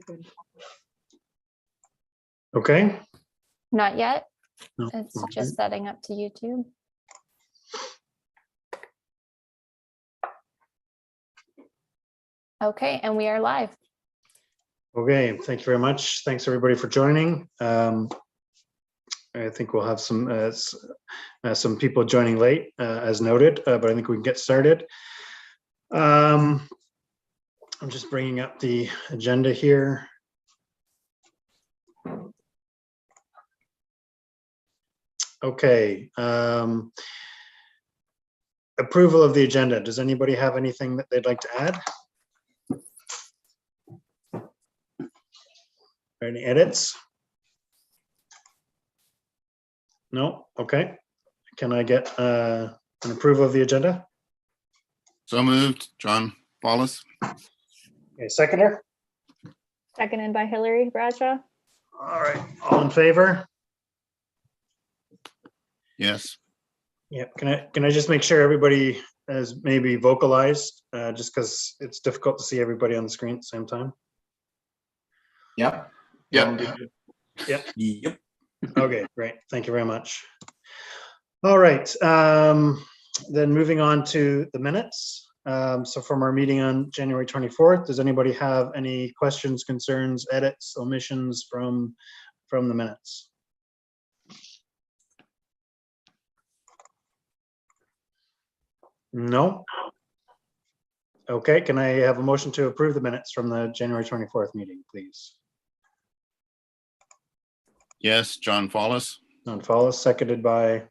good. Okay. Not yet. No, It's not just setting up to YouTube. Okay, and we are live. Okay, thank you very much. Thanks everybody for joining. I think we'll have some people joining late, as noted, but I think we can get started. I'm just bringing up the agenda here. Okay. Approval of the agenda. Does anybody have anything that they'd like to add? Any edits? No? Okay. Can I get an approval of the agenda? So moved, John Wallace. Okay, seconder? Seconded by Hillary Bradshaw. All right, all in favor? Yes. Yeah, can I just make sure everybody has maybe vocalized, just because it's difficult to see everybody on the screen at the same time? Yep. Yep. Yep. Yep. Okay, great. Thank you very much. All right, then moving on to the minutes. So from our meeting on January 24th, does anybody have any questions, concerns, edits, omissions from the minutes? No? Okay, can I have a motion to approve the minutes from the January 24th meeting, please? Yes, John Wallace. John Fowles, seconded by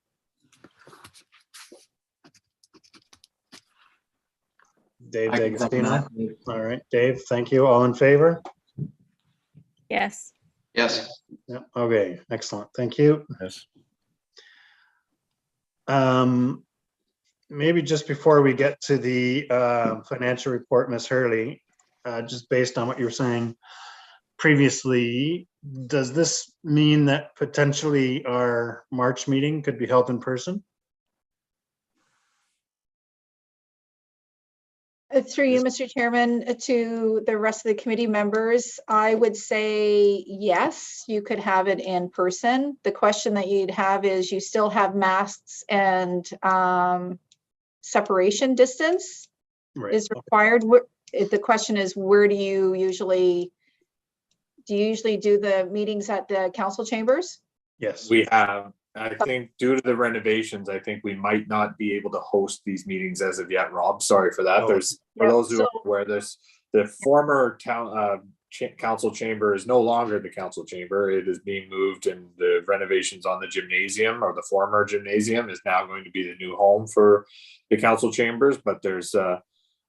Dave I can second D'Agostino. that. All right, Dave, thank you. All in favor? Yes. Yes. Yeah, okay, excellent. Thank you. Yes. Maybe just before we get to the financial report, Ms. Hurley, just based on what you were saying previously, does this mean that potentially our March meeting could be held in person? Through you, Mr. Chairman, to the rest of the committee members, I would say yes, you could have it in person. The question that you'd have is you still have masks and separation distance Right. is required. The question is, where do you usually do the meetings at the council chambers? Yes. We have, I think due to the renovations, I think we might not be able to host these meetings as of yet, Rob. Sorry for that. Oh. There's, for Yeah, those who so- are aware, the former town council chamber is no longer the council chamber. It is being moved, and the renovations on the gymnasium, or the former gymnasium, is now going to be the new home for the council chambers. But there's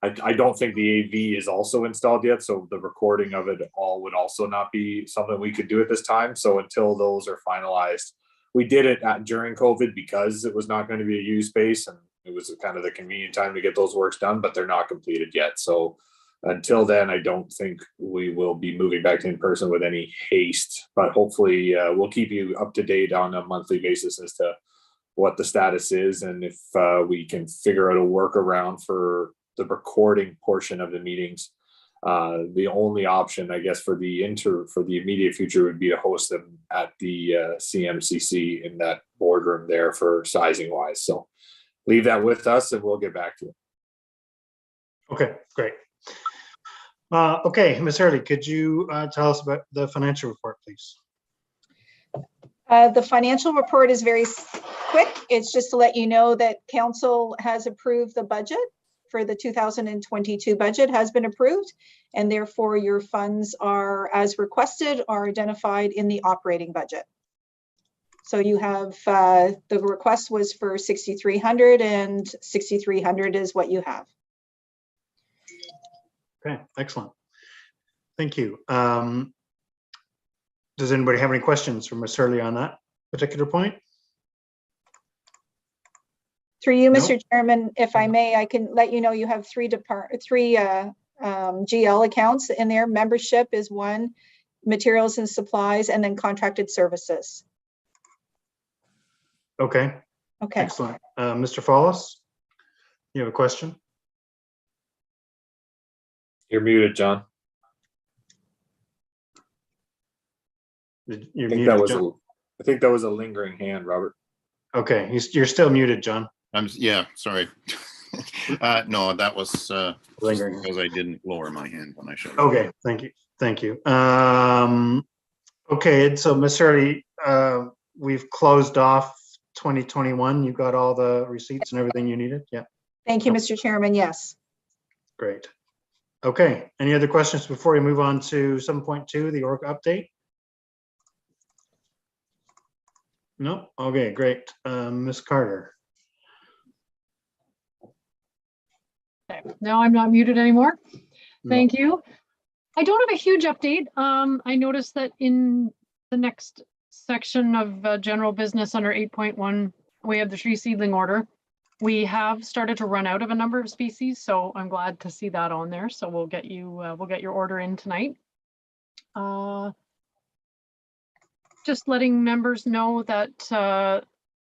I don't think the AV is also installed yet, so the recording of it all would also not be something we could do at this time. So until those are finalized, we did it during COVID because it was not going to be a used space, and it was kind of the convenient time to get those works done, but they're not completed yet. So until then, I don't think we will be moving back to in person with any haste, but hopefully we'll keep you up to date on a monthly basis as to what the status is, and if we can figure out a workaround for the recording portion of the meetings. The only option, I guess, for the immediate future would be to host them at the CMCC in that boardroom there for sizing wise. So leave that with us and we'll get back to you. Okay, great. Okay, Ms. Hurley, could you tell us about the financial report, please? The financial report is very quick. It's just to let you know that council has approved the budget for the 2022 budget has been approved, and therefore your funds are, as requested, are identified in the operating budget. So you have, the request was for 6,300, and 6,300 is what you have. Okay, excellent. Thank you. Does anybody have any questions for Ms. Hurley on that particular point? Through you, No. Mr. Chairman, if I may, I can let you know you have three GL accounts in there. Membership is one, materials and supplies, and then contracted services. Okay, Okay. excellent. Mr. Fawless, you have a question? You're muted, John. You're I think muted, John. I think that was a lingering hand, Robert. Okay, you're still muted, John. Yeah, sorry. No, that was just Lingering. because I didn't lower my hand when I showed it. Okay, thank you. Thank you. Okay, so Ms. Hurley, we've closed off 2021. You got all the receipts and everything you needed? Yeah, Thank you, Mr. Chairman. Yes. great. Okay, any other questions before we move on to 7.2, the org update? No? Okay, great. Ms. Carter. Okay, now I'm not muted anymore. No. Thank you. I don't have a huge update. I noticed that in the next section of general business under 8.1, we have the tree seedling order. We have started to run out of a number of species, so I'm glad to see that on there. So we'll get your order in tonight. Just letting members know that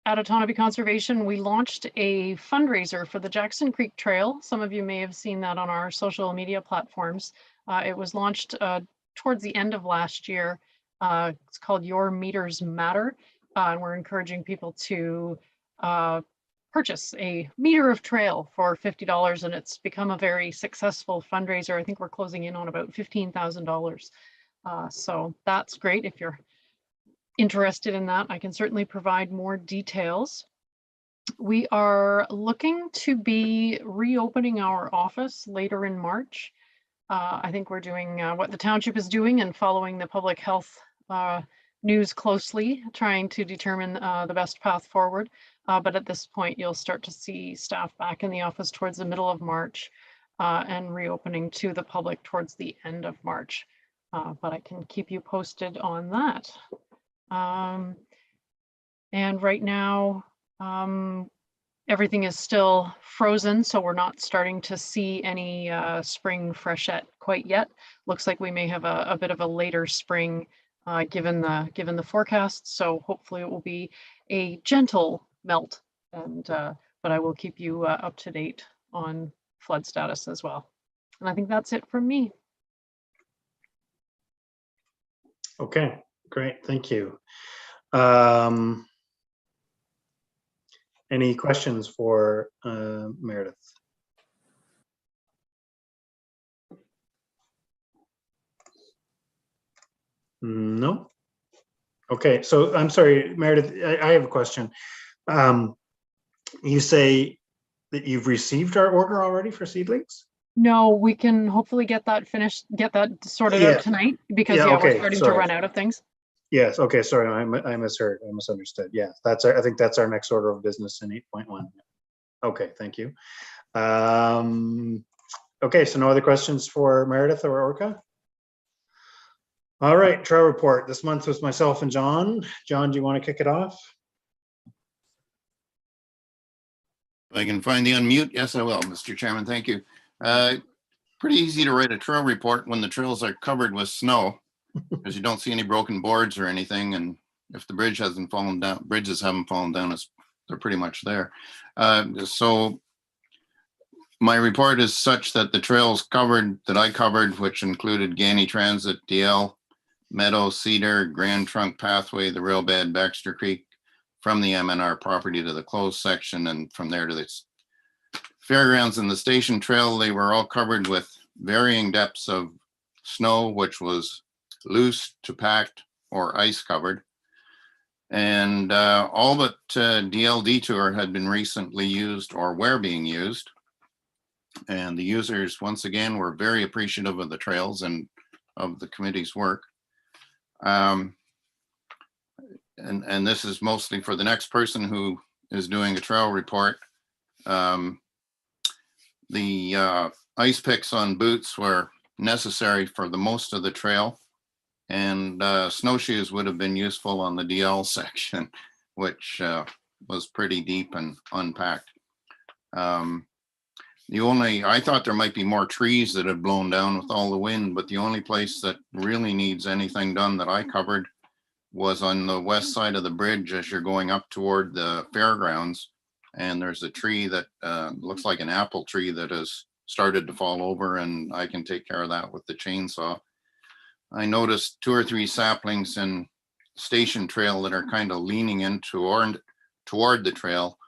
at Otonabee Conservation, we launched a fundraiser for the Jackson Creek Trail. Some of you may have seen that on our social media platforms. It was launched towards the end of last year. It's called Your Meters Matter. And we're encouraging people to purchase a meter of trail for $50, and it's become a very successful fundraiser. I think we're closing in on about $15,000. So that's great. If you're interested in that, I can certainly provide more details. We are looking to be reopening our office later in March. I think we're doing what the township is doing and following the public health news closely, trying to determine the best path forward. But at this point, you'll start to see staff back in the office towards the middle of March and reopening to the public towards the end of March. But I can keep you posted on that. And right now, everything is still frozen, so we're not starting to see any spring freshet quite yet. Looks like we may have a bit of a later spring given the forecast. So hopefully it will be a gentle melt, and but I will keep you up to date on flood status as well. And I think that's it from me. Okay, great, thank you. Any questions for Meredith? No? Okay, so I'm sorry, Meredith, I have a question. You say that you've received our order already for seedlings? No, we can hopefully get that finished, get that sorted Yeah. out tonight, because Yeah, yeah, okay, we're starting sorry. to run out of things. Yes, okay, sorry, I misheard, I misunderstood. Yeah, that's I think that's our next order of business in 8.1. Okay, thank you. Okay, so no other questions for Meredith or Orca? All right, trail report. This month was myself and John. John, do you want to kick it off? If I can find the unmute, yes, I will, Mr. Chairman, thank you. Pretty easy to write a trail report when the trails are covered with snow, because you don't see any broken boards or anything, and if the bridges haven't fallen down, they're pretty much there. So my report is such that the trails that I covered, which included Ganny Transit, DL, Meadow, Cedar, Grand Trunk Pathway, the rail bed, Baxter Creek, from the MNR property to the closed section, and from there to the fairgrounds and the station trail, they were all covered with varying depths of snow, which was loose to packed or ice covered. And all but DL Detour had been recently used or were being used. And the users, once again, were very appreciative of the trails and of the committee's work. And this is mostly for the next person who is doing a trail report. The ice picks on boots were necessary for the most of the trail, and snowshoes would have been useful on the DL section, which was pretty deep and unpacked. I thought there might be more trees that had blown down with all the wind, but the only place that really needs anything done that I covered was on the west side of the bridge as you're going up toward the fairgrounds. And there's a tree that looks like an apple tree that has started to fall over, and I can take care of that with the chainsaw. I noticed 2 or 3 saplings in station trail that are kind of leaning into or toward the trail.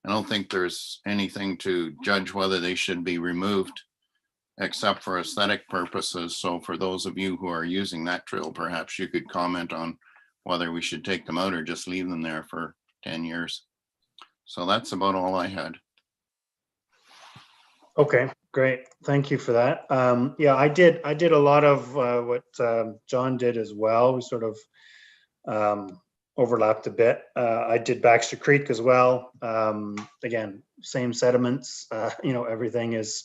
I don't think there's anything to judge whether they should be removed except for aesthetic purposes. So for those of you who are using that trail, perhaps you could comment on whether we should take them out or just leave them there for 10 years. So that's about all I had. Okay, great. Thank you for that. Yeah, I did a lot of what John did as well. We sort of overlapped a bit. I did Baxter Creek as well. Again, same sediments. You know, everything is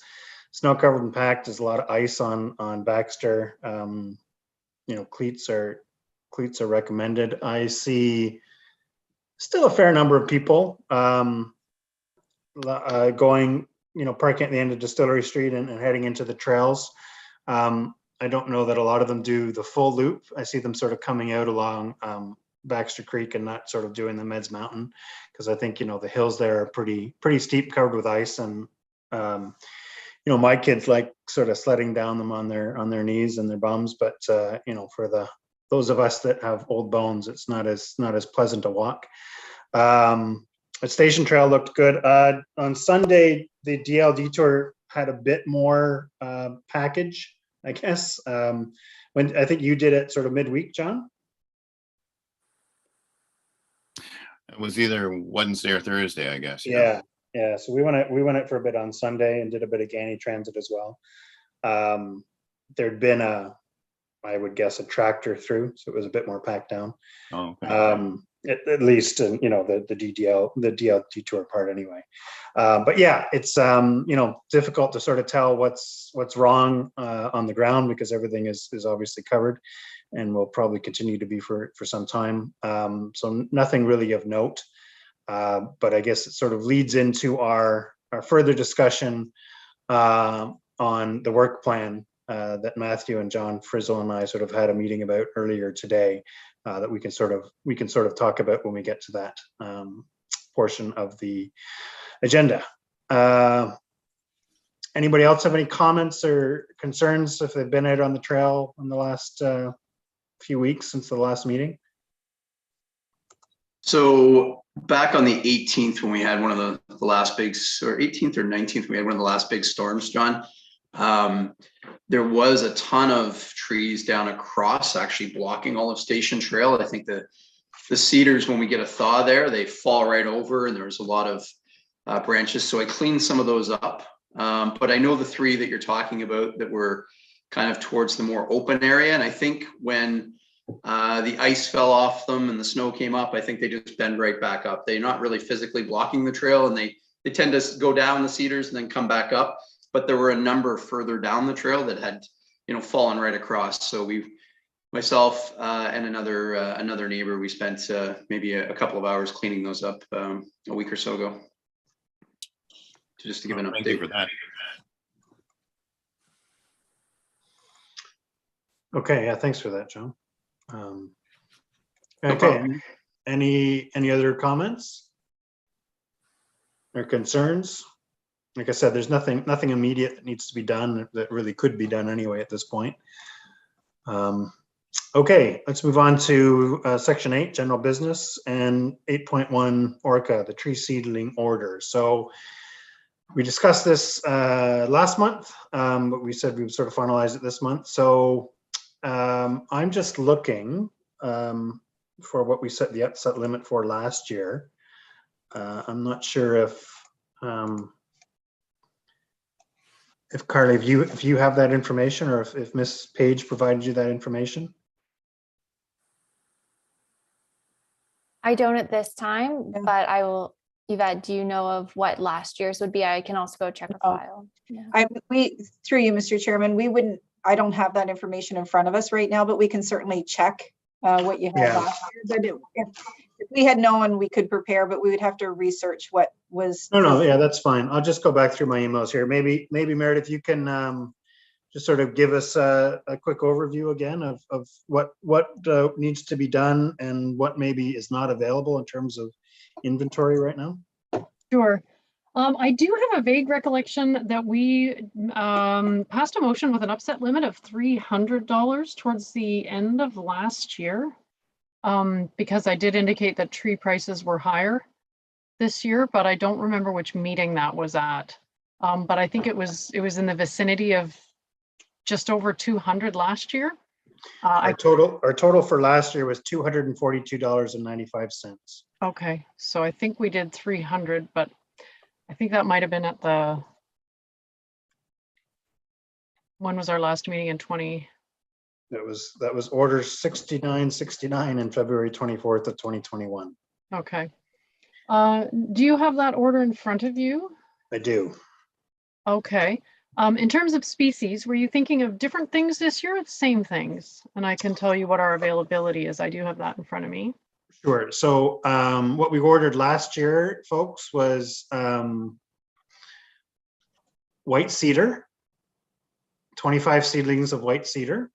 snow covered and packed. There's a lot of ice on Baxter. You know, cleats are recommended. I see still a fair number of people going, you know, parking at the end of Distillery Street and heading into the trails. I don't know that a lot of them do the full loop. I see them sort of coming out along Baxter Creek and not sort of doing the Meds Mountain, because I think, you know, the hills there are pretty steep, covered with ice, and you know, my kids like sort of sledding down them on their knees and their bums, but you know, for those of us that have old bones, it's not as pleasant to walk. The station trail looked good. On Sunday, the DL Detour had a bit more package, I guess. When I think you did it sort of midweek, John. It was either Wednesday or Thursday, I guess. Yeah. So we went it for a bit on Sunday and did a bit of Ganney Transit as well. There'd been I would guess a tractor through, so it was a bit more packed down. Oh, okay. At least in, you know, the DL Detour part anyway. But yeah, it's you know, difficult to sort of tell what's wrong on the ground, because everything is obviously covered and will probably continue to be for some time. So nothing really of note. But I guess it sort of leads into our further discussion on the work plan that Matthew and John Frizzle and I sort of had a meeting about earlier today, that we can sort of talk about when we get to that portion of the agenda. Anybody else have any comments or concerns if they've been out on the trail in the last few weeks since the last meeting? So back on the 18th, when we had one of the last big, or 18th or 19th, we had one of the last big storms, John. There was a ton of trees down across, actually blocking all of Station Trail. I think the cedars, when we get a thaw there, they fall right over, and there was a lot of branches. So I cleaned some of those up. But I know the three that you're talking about that were kind of towards the more open area. And I think when the ice fell off them and the snow came up, I think they just bend right back up. They're not really physically blocking the trail, and they tend to go down the cedars and then come back up. But there were a number further down the trail that had, you know, fallen right across. So myself and another neighbor, we spent maybe a couple of hours cleaning those up a week or so ago. Just to give an update. Thank you for that. Okay, yeah, thanks for that, John. No Okay, problem. any other comments or concerns? Like I said, there's nothing immediate that needs to be done that really could be done anyway at this point. Okay, let's move on to section 8, general business, and 8.1 ORCA, the tree seedling order. So we discussed this last month, but we said we would sort of finalize it this month. So I'm just looking for what we set the upset limit for last year. I'm not sure if Carly, if you have that information, or if Miss Page provided you that information. I don't at this time, Yeah. but I will. Yvette, do you know of what last year's would be? I can also go check a Oh. file. Yeah. Through you, Mr. Chairman, I don't have that information in front of us right now, but we can certainly check what you had Yeah. last year. But if we had known, we could prepare, but we would have to research what was. No, yeah, that's fine. I'll just go back through my emails here. Maybe Meredith, you can just sort of give us a quick overview again of what needs to be done and what maybe is not available in terms of inventory right now. Sure. I do have a vague recollection that we passed a motion with an upset limit of $300 towards the end of last year. because I did indicate that tree prices were higher this year, but I don't remember which meeting that was at. But I think it was in the vicinity of just over 200 last year. Our total for last year was $242.95. Okay, so I think we did 300, but I think that might have been at the, when was our last meeting in 20? That was order 6969 in February 24th of 2021. Okay. Do you have that order in front of you? I do. Okay. In terms of species, were you thinking of different things this year or the same things? And I can tell you what our availability is. I do have that in front of me. Sure. So what we ordered last year, folks, was white cedar, 25 seedlings of white cedar,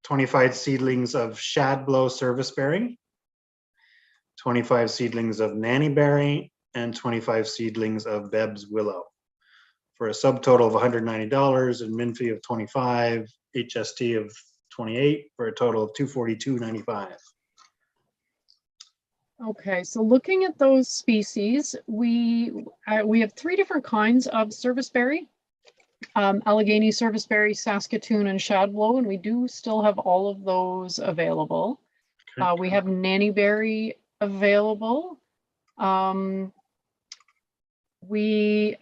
25 seedlings of shadblow serviceberry, 25 seedlings of nannyberry, and 25 seedlings of Beb's willow, for a subtotal of $190 and min fee of 25, HST of 28, for a total of $242.95. Okay, so looking at those species, we have 3 different kinds of serviceberry. Allegheny serviceberry, Saskatoon, and shadblow, and we do still have all of those available. Okay. We have nannyberry available. We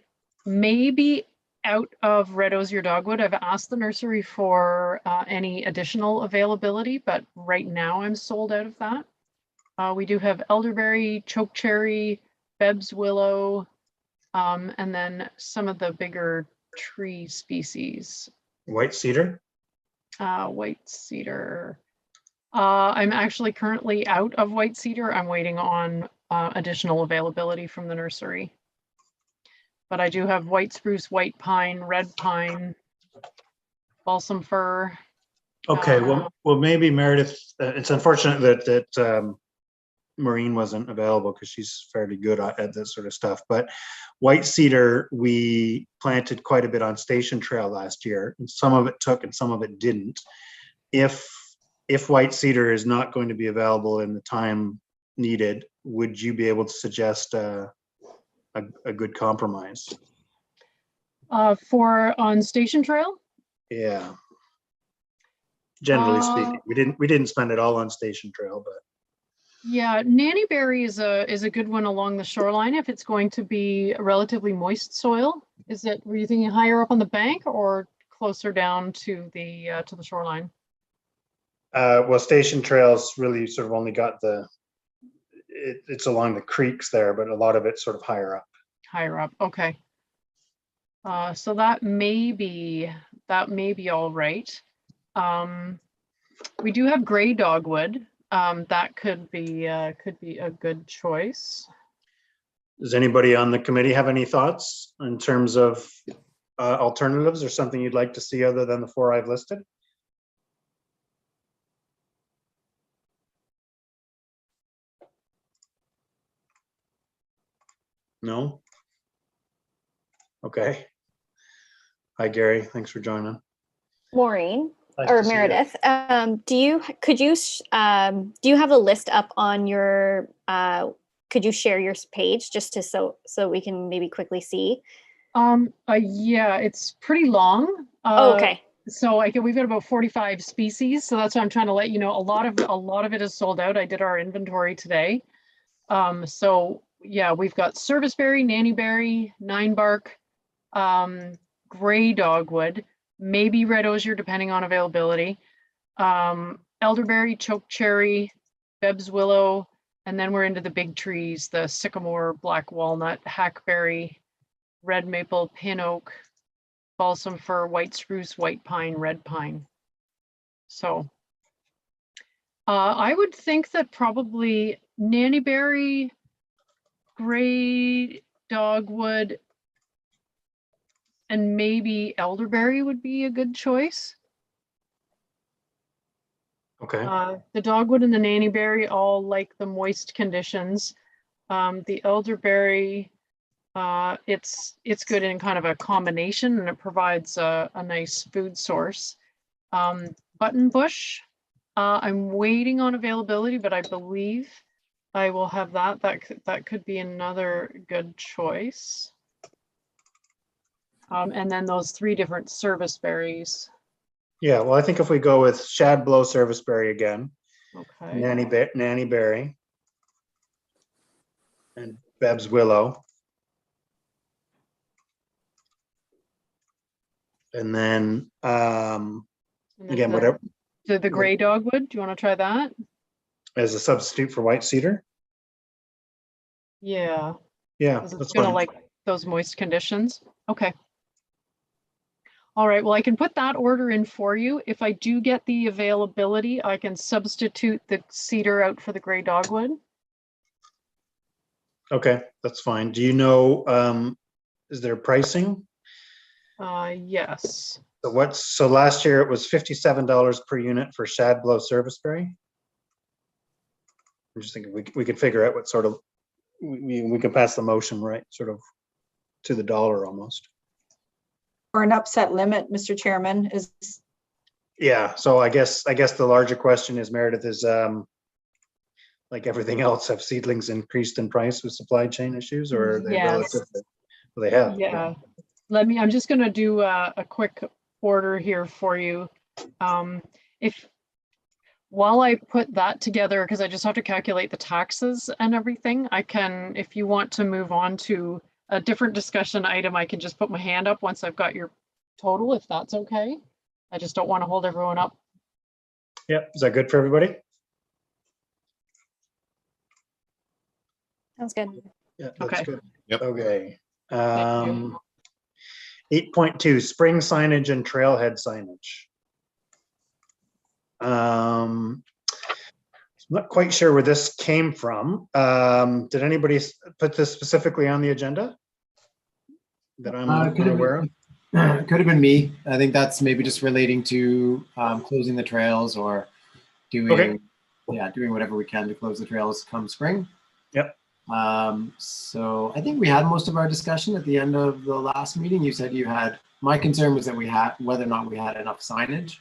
may be out of red osier dogwood. I've asked the nursery for any additional availability, but right now I'm sold out of that. We do have elderberry, chokecherry, Beb's willow, and then some of the bigger tree species. White cedar? White cedar. I'm actually currently out of white cedar. I'm waiting on additional availability from the nursery. But I do have white spruce, white pine, red pine, balsam fir. Okay, well maybe Meredith, it's unfortunate that Maureen wasn't available because she's fairly good at this sort of stuff. But white cedar, we planted quite a bit on Station Trail last year, and some of it took and some of it didn't. If white cedar is not going to be available in the time needed, would you be able to suggest a good compromise? For on Station Trail? Yeah. Generally speaking, we didn't spend it all on Station Trail, but. Yeah, nannyberry is a good one along the shoreline if it's going to be a relatively moist soil. Were you thinking higher up on the bank or closer down to the shoreline? Well, Station Trail's really sort of only got it's along the creeks there, but a lot of it's sort of higher up. Higher up, okay. So that may be all right. We do have gray dogwood. That could be a good choice. Does anybody on the committee have any thoughts in terms of alternatives or something you'd like to see other than the 4 I've listed? No? Okay. Hi, Gary. Thanks for joining. Maureen Nice or to see you. Meredith, do you have a list up on your, could you share your page just to so we can maybe quickly see? Yeah, it's pretty long. Okay. So we've got about 45 species. So that's why I'm trying to let you know a lot of it is sold out. I did our inventory today. So yeah, we've got serviceberry, nannyberry, 9-bark, gray dogwood, maybe red osier depending on availability, elderberry, chokecherry, Beb's willow, and then we're into the big trees, the sycamore, black walnut, hackberry, red maple, pin oak, balsam fir, white spruce, white pine, red pine. So I would think that probably nannyberry, gray dogwood, and maybe elderberry would be a good choice. Okay. The dogwood and the nannyberry all like the moist conditions. The elderberry, it's good in kind of a combination and it provides a nice food source. Buttonbush, I'm waiting on availability, but I believe I will have that. That could be another good choice. And then those 3 different service berries. Yeah, well, I think if we go with Shad Blow Serviceberry again, Okay. Nanny Berry, and Beb's Willow. And then, And then again, whatever, the gray dogwood. Do you want to try that? as a substitute for white cedar. Yeah. Yeah, Because that's it's gonna fine. like those moist conditions. Okay. All right, well, I can put that order in for you. If I do get the availability, I can substitute the cedar out for the gray dogwood. Okay, that's fine. Do you know, is there pricing? Yes. So last year it was $57 per unit for Shad Blow Serviceberry. I'm just thinking we could figure out what sort of, we can pass the motion, right? Sort of to the dollar almost. Or an upset limit, Mr. Chairman, is, Yeah, so I guess the larger question is, Meredith, is like everything else, have seedlings increased in price with supply chain issues, or are they Yes. relative? Well, they have. Yeah. I'm just gonna do a quick order here for you. While I put that together, because I just have to calculate the taxes and everything, I can, if you want to move on to a different discussion item, I can just put my hand up once I've got your total, if that's okay. I just don't want to hold everyone up. Yep, is that good for everybody? Sounds good. Yeah, that's Okay. good. Yep. Okay. Thank you. 8.2, spring signage and trailhead signage. I'm not quite sure where this came from. Did anybody put this specifically on the agenda that I'm unaware of? Could have been me. I think that's maybe just relating to closing the trails or doing, Okay. doing whatever we can to close the trails come spring. Yep. So I think we had most of our discussion at the end of the last meeting. You said you had, my concern was that we had, whether or not we had enough signage.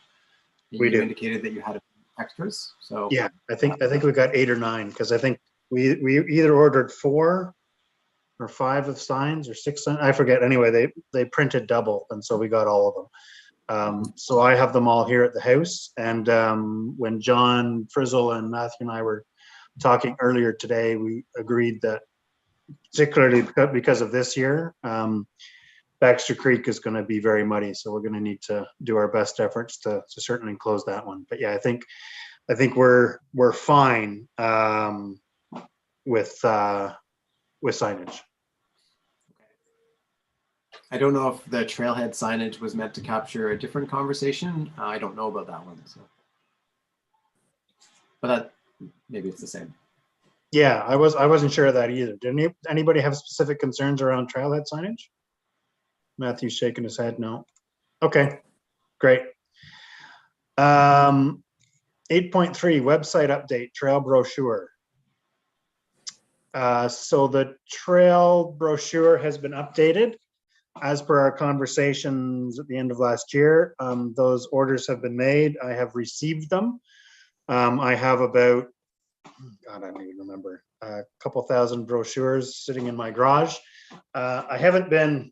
We You do. indicated that you had extras. So Yeah, I think we got 8 or 9, because I think we either ordered 4 or 5 of signs or 6 signs. I forget. Anyway, they printed double, and so we got all of them. So I have them all here at the house. And when John Frizzle and Matthew and I were talking earlier today, we agreed that, particularly because of this year, Baxter Creek is going to be very muddy, so we're going to need to do our best efforts to certainly close that one. But yeah, I think we're fine with signage. I don't know if the trailhead signage was meant to capture a different conversation. I don't know about that one. So, but that, maybe it's the same. Yeah, I wasn't sure of that either. Did anybody have specific concerns around trailhead signage? Matthew's shaking his head no. Okay, great. 8.3 website update, trail brochure. So the trail brochure has been updated as per our conversations at the end of last year. Those orders have been made. I have received them. I have about, God, I don't even remember, a couple thousand brochures sitting in my garage. I haven't been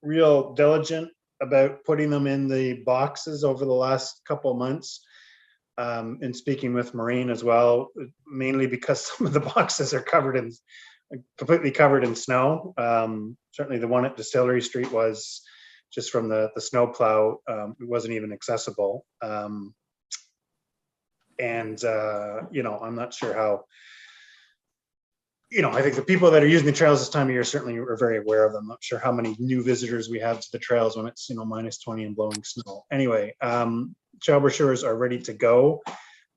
real diligent about putting them in the boxes over the last couple of months, and speaking with Maureen as well, mainly because some of the boxes are completely covered in snow. Certainly the one at Distillery Street was just from the snow plow. It wasn't even accessible. And I'm not sure how, I think the people that are using the trails this time of year certainly are very aware of them. I'm not sure how many new visitors we have to the trails when it's, minus 20 and blowing snow. Anyway, trail brochures are ready to go.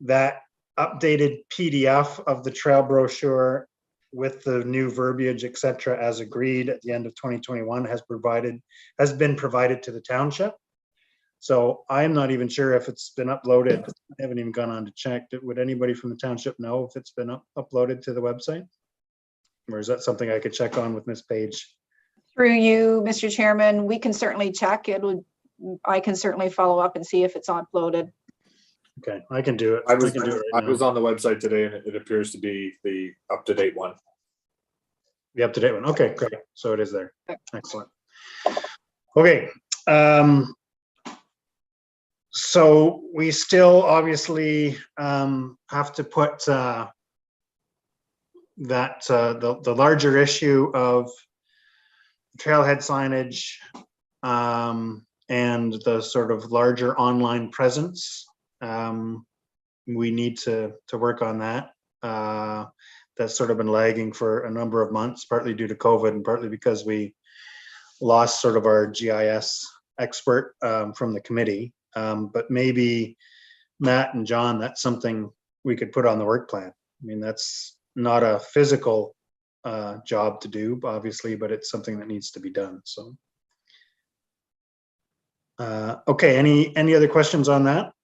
That updated PDF of the trail brochure with the new verbiage, et cetera, as agreed at the end of 2021 has been provided to the township. So I'm not even sure if it's been uploaded. I haven't even gone on to check. Would anybody from the township know if it's been uploaded to the website? Or is that something I could check on with Ms. Page? through you, Mr. Chairman, we can certainly check. I can certainly follow up and see if it's uploaded. Okay, I can do it. I was can do it I right now. was on the website today, and it appears to be the up-to-date one. The up-to-date one. Okay, great. So it is there. Excellent. Okay. So we still obviously have to put the larger issue of trailhead signage and the sort of larger online presence. We need to work on that. That's sort of been lagging for a number of months, partly due to COVID and partly because we lost sort of our GIS expert from the committee. But maybe Matt and John, that's something we could put on the work plan. I mean, that's not a physical job to do, obviously, but it's something that needs to be done. So, okay, any other questions on that?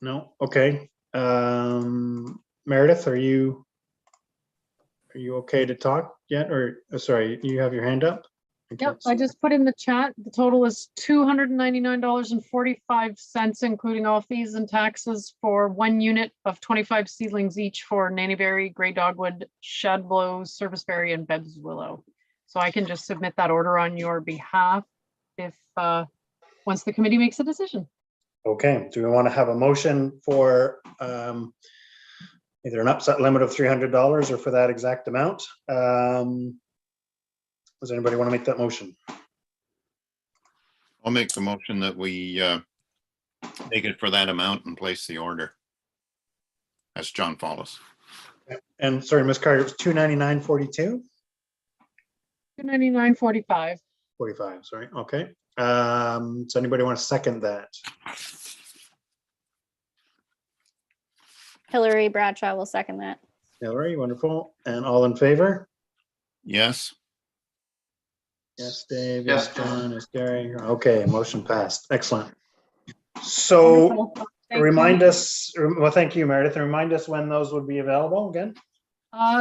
No. Okay. Meredith, are you okay to talk yet? Or sorry, you have your hand up? Yep, I just put in the chat. The total is $299.45, including all fees and taxes for 1 unit of 25 seedlings each for Nannyberry, Grey Dogwood, Shadblow, Serviceberry, and Beb's Willow. So I can just submit that order on your behalf if once the committee makes a decision. Okay, do we want to have a motion for either an upset limit of $300 or for that exact amount? Does anybody want to make that motion? I'll make the motion that we make it for that amount and place the order. That's John Follis. And sorry, Ms. Carter, it was $299.42? $299.45. 45, sorry, okay. Does anybody want to second that? Hillary Bradshaw will second that. Hillary, wonderful. And all in favor? Yes. Yes, Dave, Yes. yes, John, yes, Gary. Okay, motion passed. Excellent. So Wonderful. Thank remind you. us, well, thank you, Meredith. And remind us when those would be available again?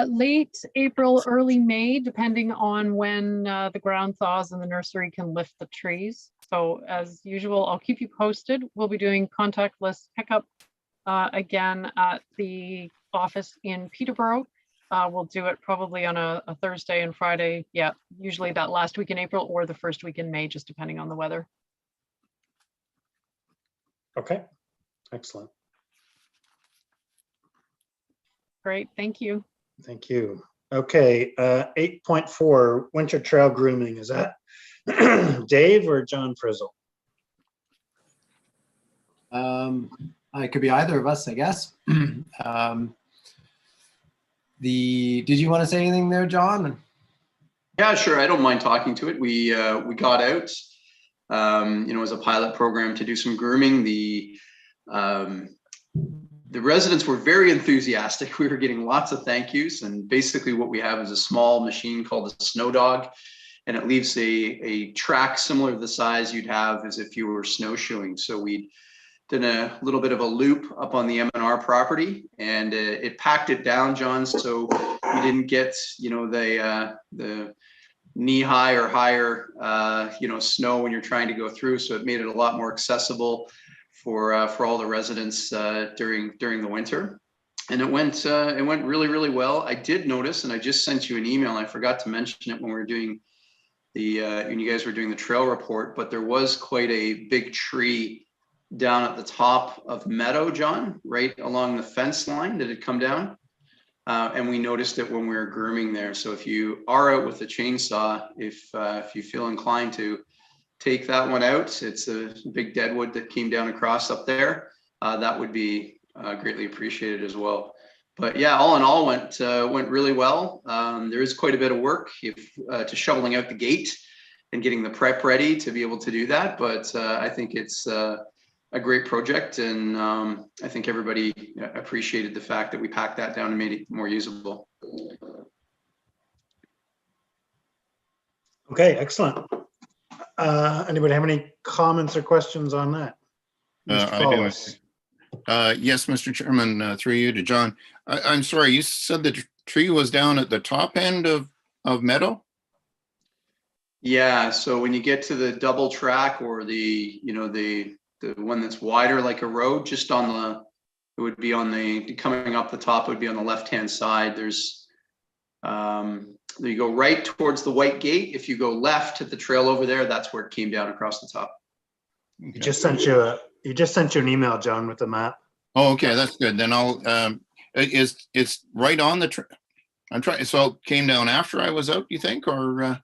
Late April, early May, depending on when the ground thaws and the nursery can lift the trees. So as usual, I'll keep you posted. We'll be doing contactless pickup again at the office in Peterborough. We'll do it probably on a Thursday and Friday. Yeah, usually that last week in April or the first week in May, just depending on the weather. Okay, excellent. Great, thank you. Thank you. Okay, 8.4, winter trail grooming. Is that Dave or John Frizzle? It could be either of us, I guess. Did you want to say anything there, John? Yeah, sure. I don't mind talking to it. We got out, as a pilot program to do some grooming. The residents were very enthusiastic. We were getting lots of thank yous, and basically what we have is a small machine called a snow dog, and it leaves a track similar to the size you'd have as if you were snowshoeing. So we did a little bit of a loop up on the M&R property, and it packed it down, John, so you didn't get the knee-high or higher snow when you're trying to go through. So it made it a lot more accessible for all the residents during the winter, and it went really, really well. I did notice, and I just sent you an email, and I forgot to mention it when we were doing when you guys were doing the trail report, but there was quite a big tree down at the top of Meadow, John, right along the fence line that had come down, and we noticed it when we were grooming there. So if you are out with the chainsaw, if you feel inclined to take that one out, it's a big deadwood that came down across up there, that would be greatly appreciated as well. But yeah, all in all, went really well. There is quite a bit of work to shoveling out the gate and getting the prep ready to be able to do that, but I think it's a great project, and I think everybody appreciated the fact that we packed that down and made it more usable. Okay, excellent. Anybody have any comments or questions on that? I do. Yes, Mr. Chairman, through you to John. I'm sorry, you said the tree was down at the top end of Meadow? Yeah, so when you get to the double track or the, you know, the one that's wider like a road, just on the, it would be on the, coming up the top, it would be on the left-hand side. There's, you go right towards the white gate. If you go left to the trail over there, that's where it came down across the top. He just sent you an email, John, with the map. Oh, okay, that's good. Then I'll, it's right on the, I'm trying, so it came down after I was out, you think, or?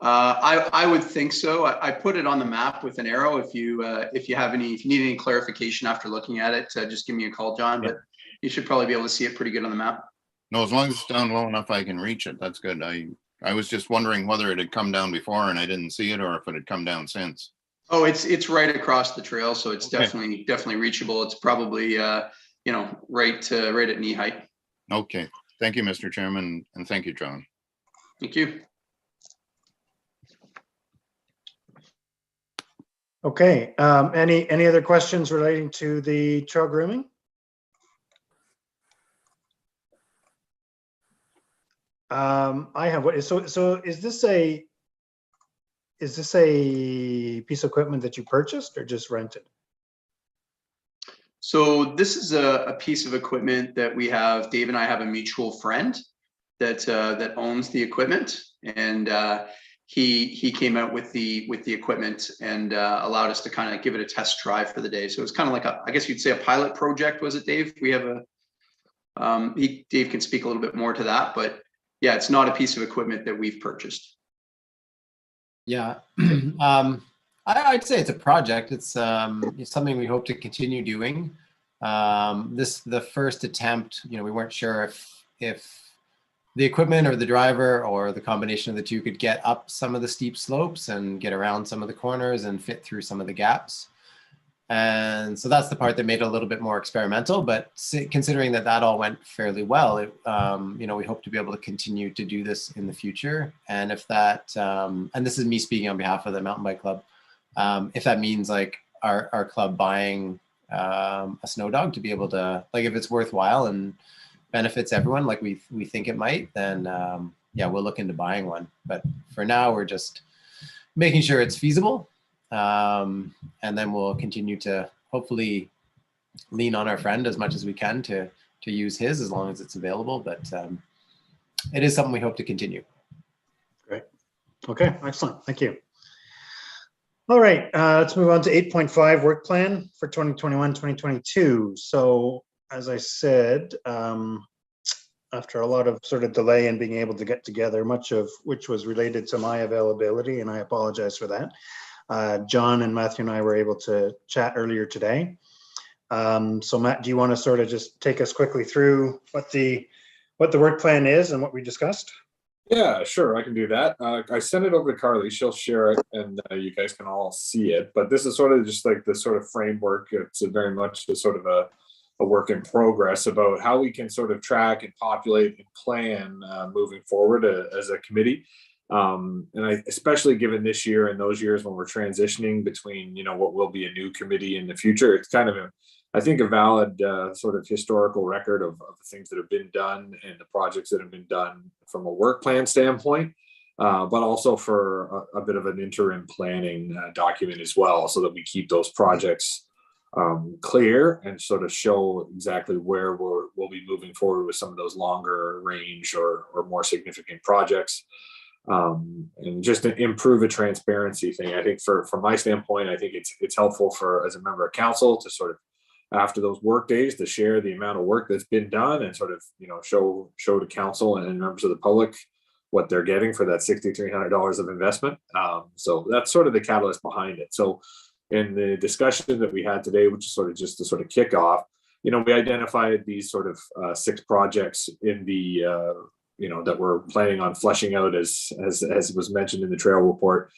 I would think so. I put it on the map with an arrow. If you need any clarification after looking at it, just give me a call, John, but you should probably be able to see it pretty good on the map. No, as long as it's down low enough, I can reach it. That's good. I was just wondering whether it had come down before and I didn't see it, or if it had come down since. Oh, it's right across the trail, so it's Okay. definitely reachable. It's probably you know, right at knee height. Okay, thank you, Mr. Chairman, and thank you, John. Thank you. Okay, any other questions relating to the trail grooming? I have, so is this a piece of equipment that you purchased or just rented? So this is a piece of equipment that we have. Dave and I have a mutual friend that owns the equipment, and he came out with the equipment and allowed us to kind of give it a test drive for the day. So it's kind of like I guess you'd say a pilot project, was it, Dave? We have Dave can speak a little bit more to that, but yeah, it's not a piece of equipment that we've purchased. Yeah, I'd say it's a project. It's something we hope to continue doing. The first attempt, you know, we weren't sure if the equipment or the driver or the combination of the two could get up some of the steep slopes and get around some of the corners and fit through some of the gaps. And so that's the part that made it a little bit more experimental, but considering that all went fairly well, you know, we hope to be able to continue to do this in the future. And if that, and this is me speaking on behalf of the mountain bike club, if that means like our club buying a snow dog to be able to, like, if it's worthwhile and benefits everyone like we think it might, then yeah, we'll look into buying one. But for now, we're just making sure it's feasible. And then we'll continue to hopefully lean on our friend as much as we can to use his as long as it's available. But it is something we hope to continue. Great. Okay, excellent. Thank you. All right, let's move on to 8.5 work plan for 2021-2022. So as I said, after a lot of sort of delay in being able to get together, much of which was related to my availability, and I apologize for that. John and Matthew and I were able to chat earlier today. So Matt, do you want to sort of just take us quickly through what the work plan is and what we discussed? Yeah, sure, I can do that. I sent it over to Carly. She'll share it, and you guys can all see it. But this is sort of just like the sort of framework. It's very much a sort of a work in progress about how we can sort of track and populate and plan moving forward as a committee. And especially given this year and those years when we're transitioning between, you know, what will be a new committee in the future, it's kind of I think a valid sort of historical record of the things that have been done and the projects that have been done from a work plan standpoint, but also for a bit of an interim planning document as well, so that we keep those projects clear and sort of show exactly where we'll be moving forward with some of those longer range or more significant projects. And just to improve a transparency thing. I think from my standpoint, I think it's helpful for, as a member of council, to sort of, after those work days, to share the amount of work that's been done and sort of, you know, show to council and members of the public what they're getting for that $6,300 of investment. So that's sort of the catalyst behind it. So in the discussion that we had today, which is sort of just to sort of kick off, you know, we identified these sort of 6 projects in the you know, that we're planning on fleshing out as was mentioned in the trail report.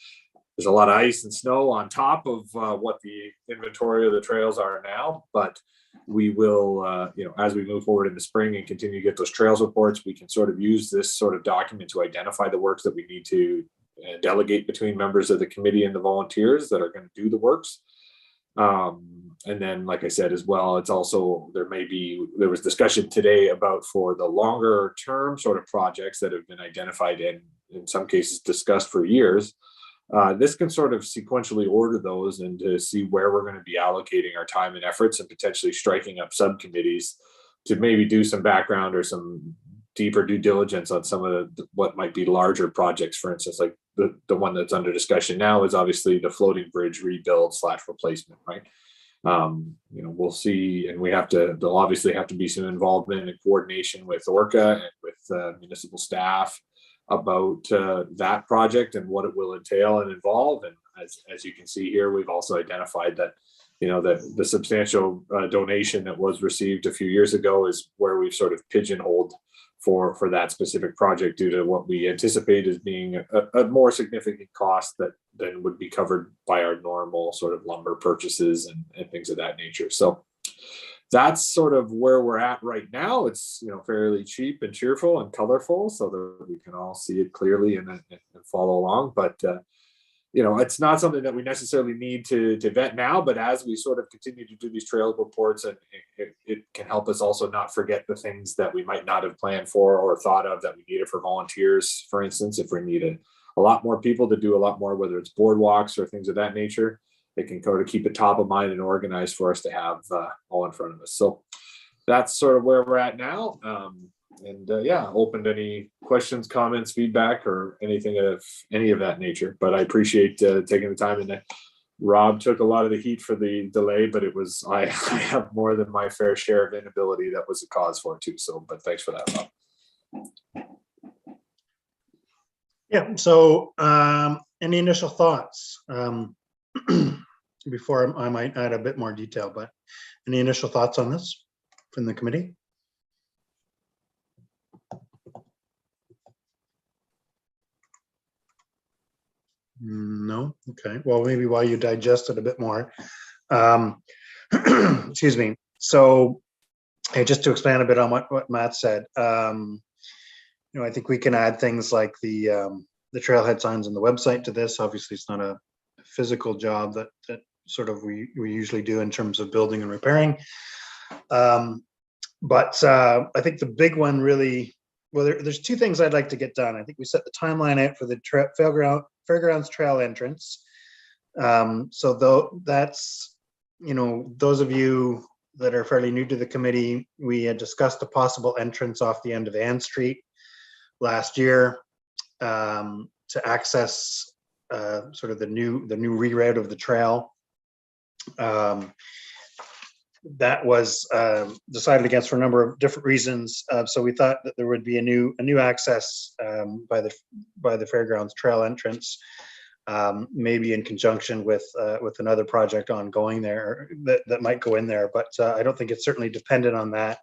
There's a lot of ice and snow on top of what the inventory of the trails are now, but we will, you know, as we move forward in the spring and continue to get those trails reports, we can sort of use this sort of document to identify the works that we need to delegate between members of the committee and the volunteers that are going to do the works. And then, like I said, as well, it's also, there was discussion today about for the longer term sort of projects that have been identified and in some cases discussed for years. This can sort of sequentially order those and to see where we're going to be allocating our time and efforts, and potentially striking up subcommittees to maybe do some background or some deeper due diligence on some of what might be larger projects. For instance, like the one that's under discussion now is obviously the floating bridge rebuild / replacement, right? We'll see, and there'll obviously have to be some involvement and coordination with Orca and with municipal staff about that project and what it will entail and involve. And as you can see here, we've also identified that, that the substantial donation that was received a few years ago is where we've sort of pigeonholed for that specific project, due to what we anticipate as being a more significant cost than would be covered by our normal sort of lumber purchases and things of that nature. So that's sort of where we're at right now. It's fairly cheap and cheerful and colorful, so that we can all see it clearly and follow along. But it's not something that we necessarily need to vet now, but as we sort of continue to do these trail reports, and it can help us also not forget the things that we might not have planned for or thought of that we needed for volunteers. For instance, if we needed a lot more people to do a lot more, whether it's boardwalks or things of that nature, it can kind of keep it top of mind and organized for us to have all in front of us. So that's sort of where we're at now. Open to any questions, comments, feedback, or anything of any of that nature. But I appreciate taking the time. And Rob took a lot of the heat for the delay, but I have more than my fair share of inability that was a cause for it too. So, but thanks for that, Rob. Yeah. So, any initial thoughts before I might add a bit more detail? But any initial thoughts on this from the committee? No. Okay. Well, maybe while you digest it a bit more, excuse me. So, just to expand a bit on what Matt said, I think we can add things like the trailhead signs on the website to this. Obviously, it's not a physical job that sort of we usually do in terms of building and repairing. But I think the big one really, well, there's two things I'd like to get done. I think we set the timeline out for the Fairgrounds Trail entrance. So though that's, those of you that are fairly new to the committee, we had discussed a possible entrance off the end of Ann Street last year to access sort of the new reroute of the trail. That was decided against for a number of different reasons. So we thought that there would be a new access by the Fairgrounds Trail entrance, maybe in conjunction with another project ongoing there that might go in there. But I don't think it's certainly dependent on that.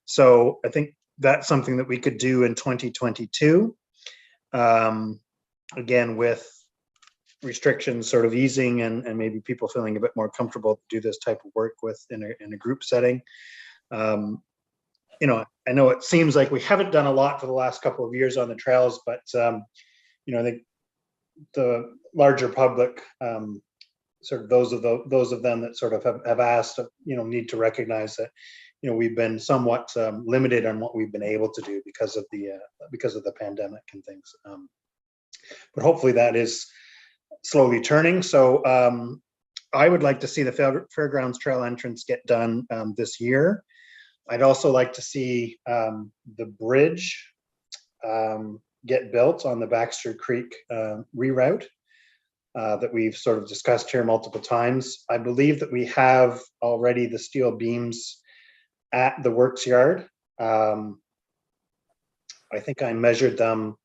So I think that's something that we could do in 2022. Again, with restrictions sort of easing and maybe people feeling a bit more comfortable to do this type of work in a group setting. I know it seems like we haven't done a lot for the last couple of years on the trails, but I think the larger public, sort of those of them that sort of have asked, need to recognize that we've been somewhat limited on what we've been able to do because of the pandemic and things. But hopefully that is slowly turning. So I would like to see the Fairgrounds Trail entrance get done this year. I'd also like to see the bridge get built on the Baxter Creek reroute that we've sort of discussed here multiple times. I believe that we have already the steel beams at the works yard. I think I measured them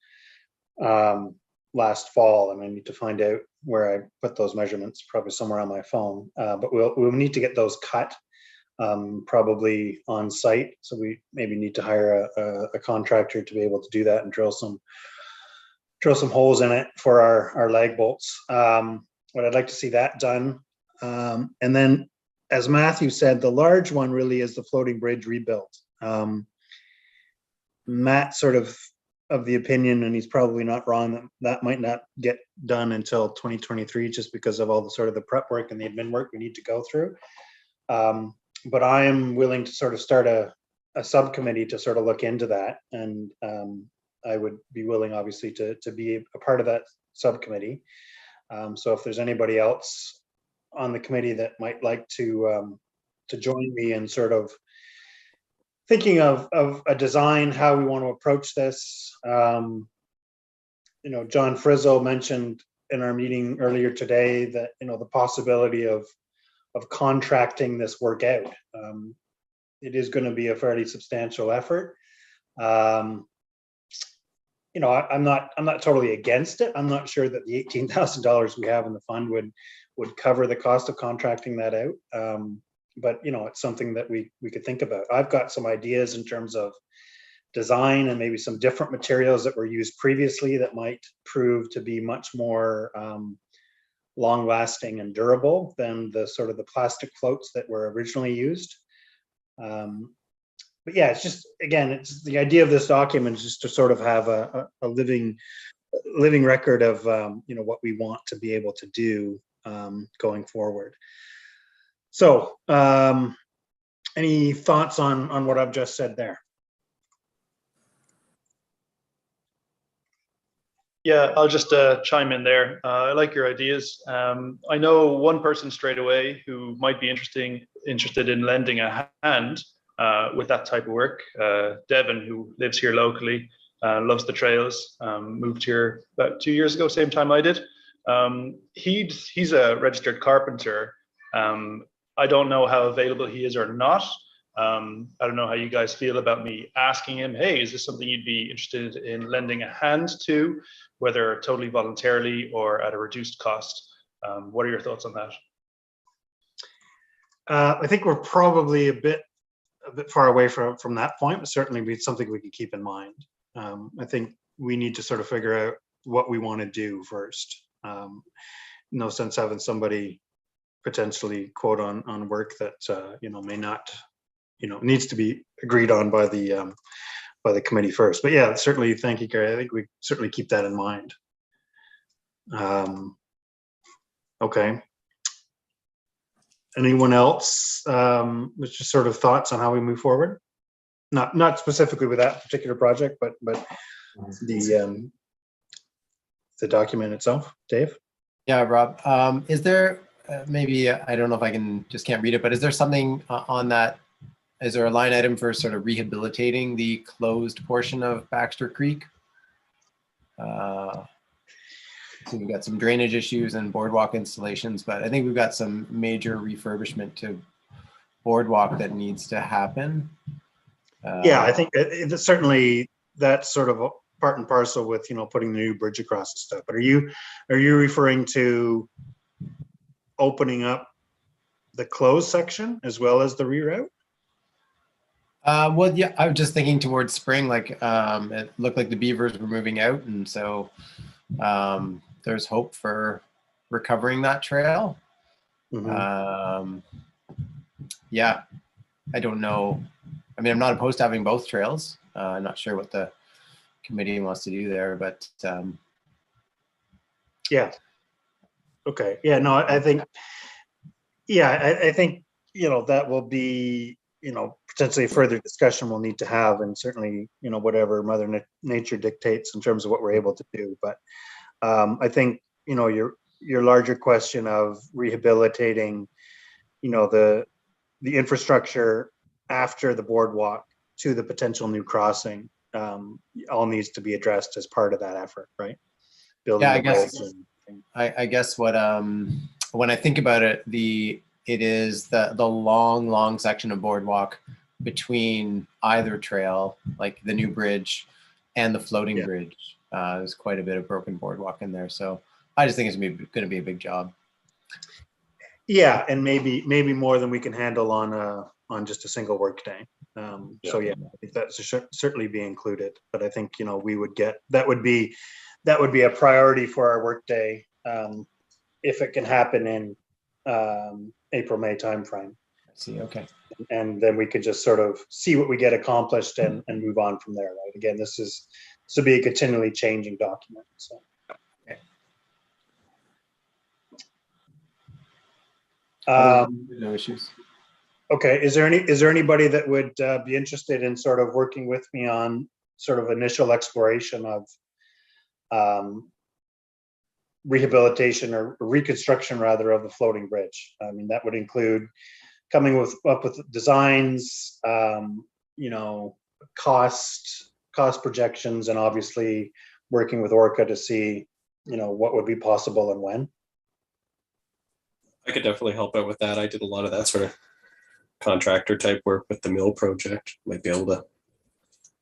last fall, and I need to find out where I put those measurements, probably somewhere on my phone. But we'll need to get those cut, probably on site. So we maybe need to hire a contractor to be able to do that and drill some holes in it for our lag bolts. But I'd like to see that done. And then, as Matthew said, the large one really is the floating bridge rebuilt. Matt sort of the opinion, and he's probably not wrong, that might not get done until 2023, just because of all the sort of the prep work and the admin work we need to go through. But I am willing to sort of start a subcommittee to sort of look into that. And I would be willing, obviously, to be a part of that subcommittee. So if there's anybody else on the committee that might like to join me in sort of thinking of a design, how we want to approach this. John Frizzo mentioned in our meeting earlier today that, the possibility of contracting this work out. It is going to be a fairly substantial effort. I'm not totally against it. I'm not sure that the $18,000 we have in the fund would cover the cost of contracting that out. But it's something that we could think about. I've got some ideas in terms of design and maybe some different materials that were used previously that might prove to be much more long lasting and durable than the sort of the plastic floats that were originally used. But yeah, it's just, again, it's the idea of this document is just to sort of have a living record of what we want to be able to do going forward. So any thoughts on what I've just said there? Yeah, I'll just chime in there. I like your ideas. I know one person straight away who might be interested in lending a hand with that type of work. Devin, who lives here locally, loves the trails, moved here about 2 years ago, same time I did. He's a registered carpenter. I don't know how available he is or not. I don't know how you guys feel about me asking him, hey, is this something you'd be interested in lending a hand to, whether totally voluntarily or at a reduced cost? What are your thoughts on that? I think we're probably a bit far away from that point, but certainly be something we can keep in mind. I think we need to sort of figure out what we want to do first. No sense having somebody potentially quote on work that may not, needs to be agreed on by the committee first. But yeah, certainly, thank you, Gary. I think we certainly keep that in mind. Okay. Anyone else? Just sort of thoughts on how we move forward? Not specifically with that particular project, but the document itself. Dave? Yeah, Rob. Is there maybe, I don't know if I can't read it, but is there something on that? Is there a line item for sort of rehabilitating the closed portion of Baxter Creek? So we've got some drainage issues and boardwalk installations, but I think we've got some major refurbishment to boardwalk that needs to happen. Yeah, I think it's certainly that's sort of part and parcel with putting the new bridge across and stuff. But are you referring to opening up the closed section as well as the reroute? Well, yeah, I was just thinking towards spring, like it looked like the beavers were moving out, and so there's hope for recovering that trail. Mm-hmm. Yeah, I don't know. I mean, I'm not opposed to having both trails. I'm not sure what the committee wants to do there, but yeah. Okay. Yeah. No, I think. Yeah, I think that will be potentially further discussion we'll need to have, and certainly whatever Mother Nature dictates in terms of what we're able to do. But I think your larger question of rehabilitating the infrastructure after the boardwalk to the potential new crossing all needs to be addressed as part of that effort, right? Building. Yeah, I guess what when I think about it, it is the long section of boardwalk between either trail, like the new bridge and the floating bridge. There's quite a bit of broken boardwalk in there, so I just think it's going to be a big job. Yeah, and maybe more than we can handle on just a single work day. So yeah, I think that should certainly be included. But I think we would get that would be a priority for our work day if it can happen in April-May timeframe. I see. Okay. And then we could just sort of see what we get accomplished and move on from there. Right. Again, this will be a continually changing document. So. Okay. No issues. Okay. Is there anybody that would be interested in sort of working with me on sort of initial exploration of rehabilitation or reconstruction rather of the floating bridge. I mean, that would include coming up with designs, you know, cost projections, and obviously working with Orca to see, you know, what would be possible and when. I could definitely help out with that. I did a lot of that sort of contractor type work with the mill project. Might be able to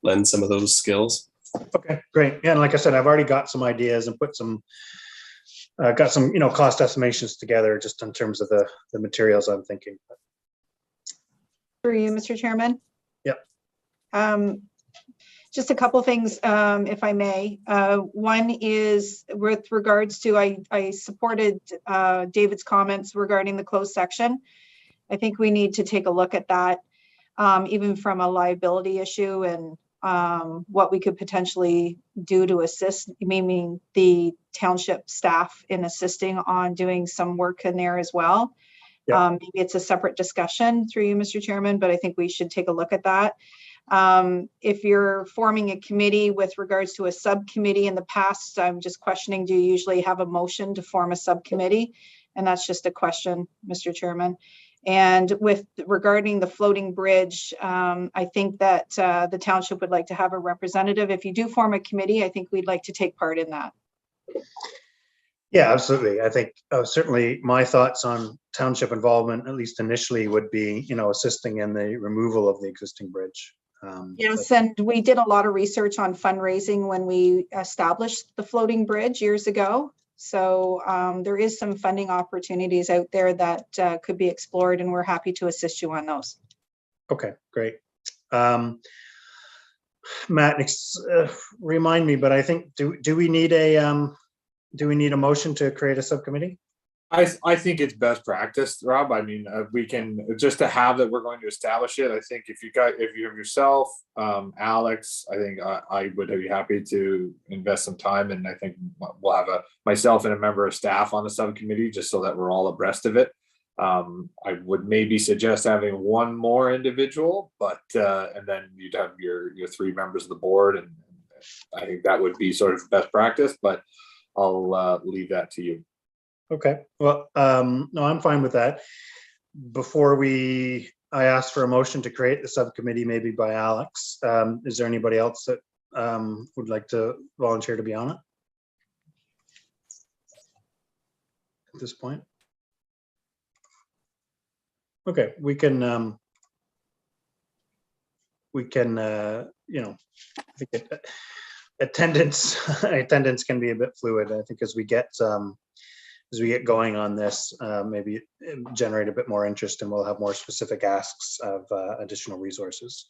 lend some of those skills. Okay, great. Yeah, and like I said, I've already got some ideas and put some, got some, you know, cost estimations together just in terms of the materials I'm thinking. Through you, Mr. Chairman. Yep. Just a couple things, if I may. One is with regards to, I supported David's comments regarding the closed section. I think we need to take a look at that, even from a liability issue and what we could potentially do to assist, meaning the township staff in assisting on doing some work in there as well. Yeah. Maybe it's a separate discussion through you, Mr. Chairman, but I think we should take a look at that. If you're forming a committee with regards to a subcommittee in the past, I'm just questioning, do you usually have a motion to form a subcommittee? And that's just a question, Mr. Chairman. And with regarding the floating bridge, I think that the township would like to have a representative. If you do form a committee, I think we'd like to take part in that. Yeah, absolutely. I think certainly my thoughts on township involvement, at least initially, would be, you know, assisting in the removal of the existing bridge. Yes, and we did a lot of research on fundraising when we established the floating bridge years ago. So there is some funding opportunities out there that could be explored, and we're happy to assist you on those. Okay, great. Matt, remind me, but I think, do we need a motion to create a subcommittee? I think it's best practice, Rob. I mean, we can just to have that we're going to establish it. I think if you have yourself, Alex, I think I would be happy to invest some time, and I think we'll have myself and a member of staff on the subcommittee just so that we're all abreast of it. I would maybe suggest having one more individual, but and then you'd have your 3 members of the board, and I think that would be sort of best practice. But I'll leave that to you. Okay, well, no, I'm fine with that. Before I ask for a motion to create the subcommittee, maybe by Alex, is there anybody else that would like to volunteer to be on it at this point? Okay, we can, you know, I think attendance can be a bit fluid. I think as we get going on this, maybe generate a bit more interest, and we'll have more specific asks of additional resources.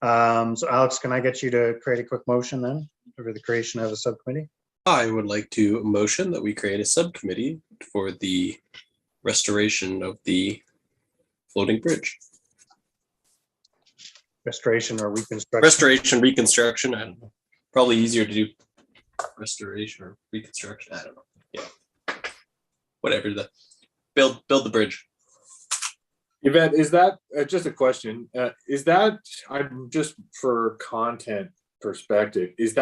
So Alex, can I get you to create a quick motion then for the creation of a subcommittee? I would like to motion that we create a subcommittee for the restoration of the floating bridge. Restoration or reconstruction? Restoration, reconstruction, I don't know. Probably easier to do restoration or reconstruction. I don't know. Yeah. Whatever, build the bridge. Yvette, is that just a question? Is that, I'm just for content perspective, is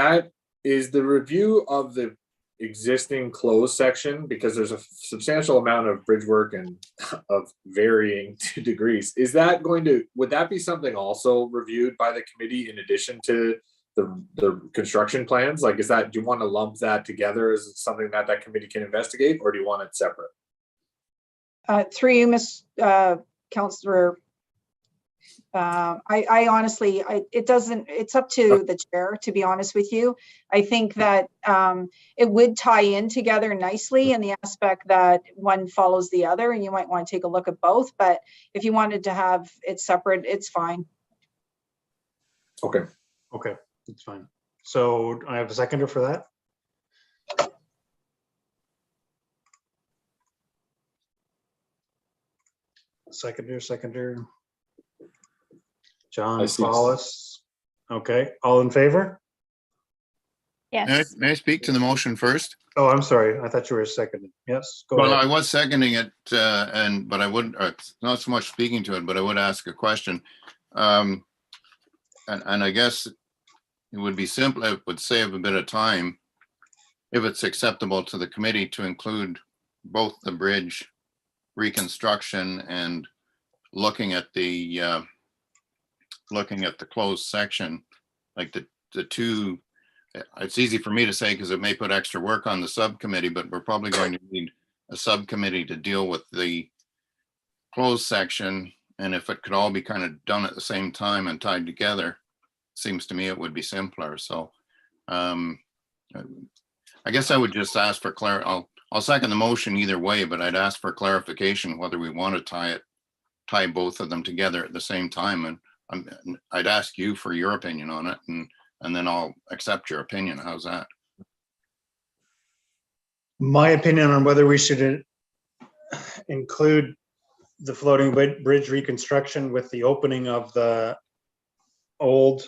the review of the existing closed section, because there's a substantial amount of bridge work and of varying degrees, would that be something also reviewed by the committee in addition to the construction plans? Like, do you want to lump that together as something that committee can investigate, or do you want it separate? Through you, Ms. Councillor, I honestly, it's up to the chair, to be honest with you. I think that it would tie in together nicely in the aspect that one follows the other, and you might want to take a look at both, but if you wanted to have it separate, it's fine. Okay, that's fine. So I have a seconder for that. Seconder. John Paulus. Okay, all in favor? Yes. May I speak to the motion first? Oh, I'm sorry. I thought you were seconding. Yes, go Well, ahead. I was seconding it, but I wouldn't, not so much speaking to it, but I would ask a question. And I guess it would be simple, it would save a bit of time if it's acceptable to the committee to include both the bridge reconstruction and looking at the closed section, like the two. It's easy for me to say because it may put extra work on the subcommittee, but we're probably going to need a subcommittee to deal with the closed section. And if it could all be kind of done at the same time and tied together, seems to me it would be simpler. So I guess I would just ask for I'll second the motion either way, but I'd ask for clarification whether we want to tie both of them together at the same time. And I'd ask you for your opinion on it, and then I'll accept your opinion. How's that? My opinion on whether we should include the floating bridge reconstruction with the opening of the old,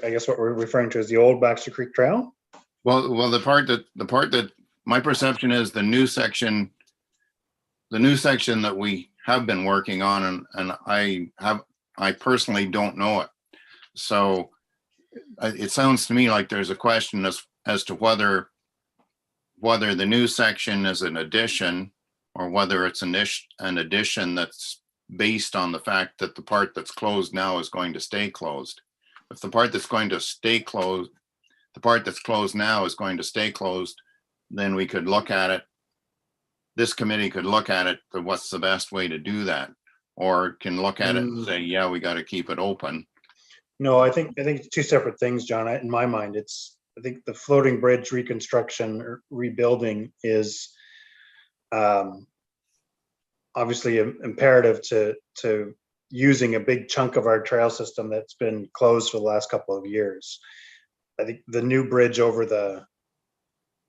I guess what we're referring to as the old Baxter Creek Trail. Well, the part that my perception is the new section that we have been working on, and I personally don't know it. So it sounds to me like there's a question as to whether the new section is an addition or whether it's an addition that's based on the fact that the part that's closed now is going to stay closed. If the part that's going to stay closed, the part that's closed now is going to stay closed, then we could look at it. This committee could look at it, what's the best way to do that? Or can look at it and say, yeah, we got to keep it open. No, I think it's two separate things, John. In my mind, I think the floating bridge reconstruction or rebuilding is obviously imperative to using a big chunk of our trail system that's been closed for the last couple of years. I think the new bridge over the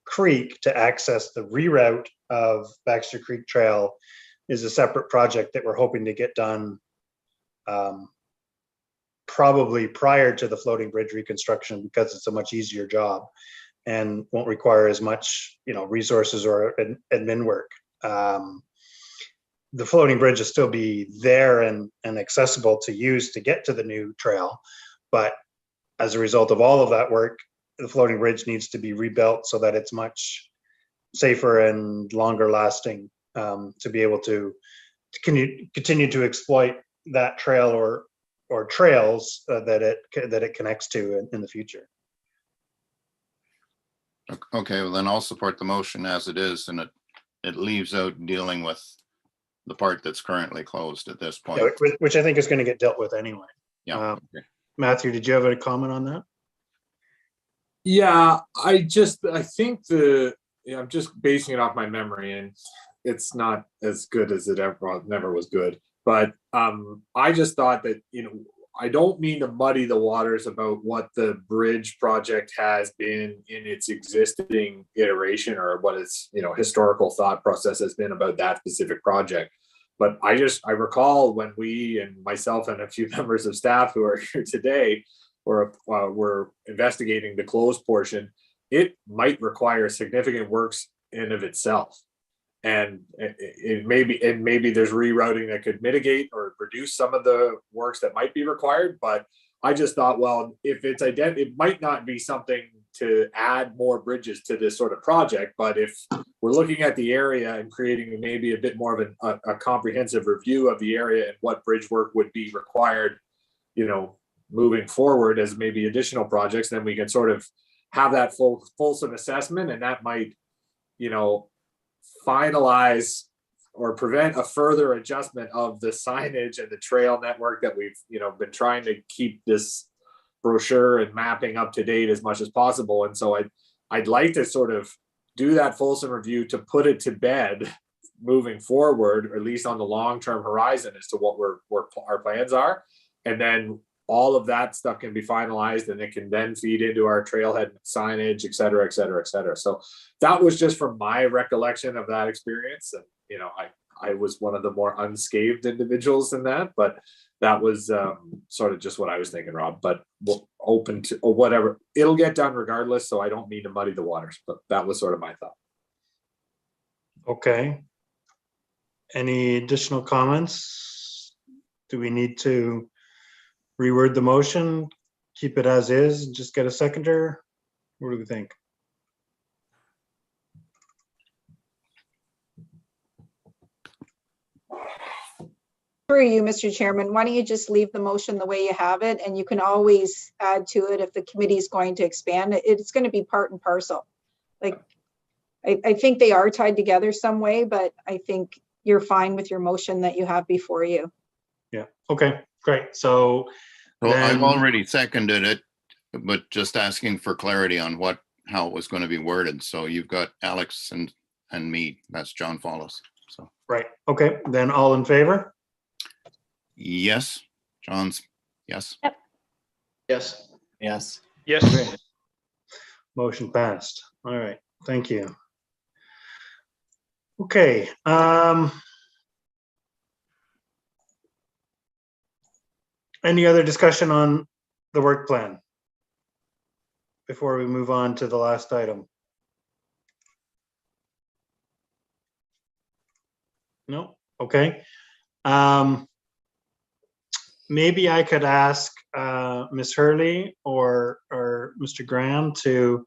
creek to access the reroute of Baxter Creek Trail is a separate project that we're hoping to get done probably prior to the floating bridge reconstruction, because it's a much easier job and won't require as much, resources or admin work. The floating bridge will still be there and accessible to use to get to the new trail, but as a result of all of that work, the floating bridge needs to be rebuilt so that it's much safer and longer lasting, to be able to continue to exploit that trail or trails that it connects to in the future. Okay, well then I'll support the motion as it is, and it leaves out dealing with the part that's currently closed at this point. Yeah, which I think is going to get dealt with anyway. Yeah. Okay. Matthew, did you have a comment on that? Yeah, I think I'm just basing it off my memory, and it's not as good as it never was good. But I just thought that, I don't mean to muddy the waters about what the bridge project has been in its existing iteration or what its, historical thought process has been about that specific project. But I recall when we and myself and a few members of staff who are here today were investigating the closed portion, it might require significant works in of itself. And maybe there's rerouting that could mitigate or reduce some of the works that might be required. But I just thought, well, if it's it might not be something to add more bridges to this sort of project. But if we're looking at the area and creating maybe a bit more of a comprehensive review of the area and what bridge work would be required, moving forward as maybe additional projects, then we can sort of have that fulsome assessment, and that might, finalize or prevent a further adjustment of the signage and the trail network that we've, been trying to keep this brochure and mapping up to date as much as possible. And so I'd like to sort of do that fulsome review to put it to bed moving forward, or at least on the long-term horizon, as to what our plans are. And then all of that stuff can be finalized, and it can then feed into our trailhead signage, et cetera, et cetera, et cetera. So that was just from my recollection of that experience. And, I was one of the more unscathed individuals in that, but that was sort of just what I was thinking, Rob. But we're open to whatever. It'll get done regardless, so I don't mean to muddy the waters, but that was sort of my thought. Okay. Any additional comments? Do we need to reword the motion? keep it as is, and just get a seconder? What do we think? Through you, Mr. Chairman, why don't you just leave the motion the way you have it, and you can always add to it if the committee is going to expand it. It's going to be part and parcel. Like, I think they are tied together some way, but I think you're fine with your motion that you have before you. Yeah, okay, great. So Well, I've then- already seconded it, but just asking for clarity on how it was going to be worded. So you've got Alex and me, that's John Follis. So, right, okay, then all in favor? yes, John's, yes. Yes. Yes. Yes. Okay. Motion passed. All right, thank you. Okay, any other discussion on the work plan before we move on to the last item? No, okay. Maybe I could ask Ms. Hurley or Mr. Graham to,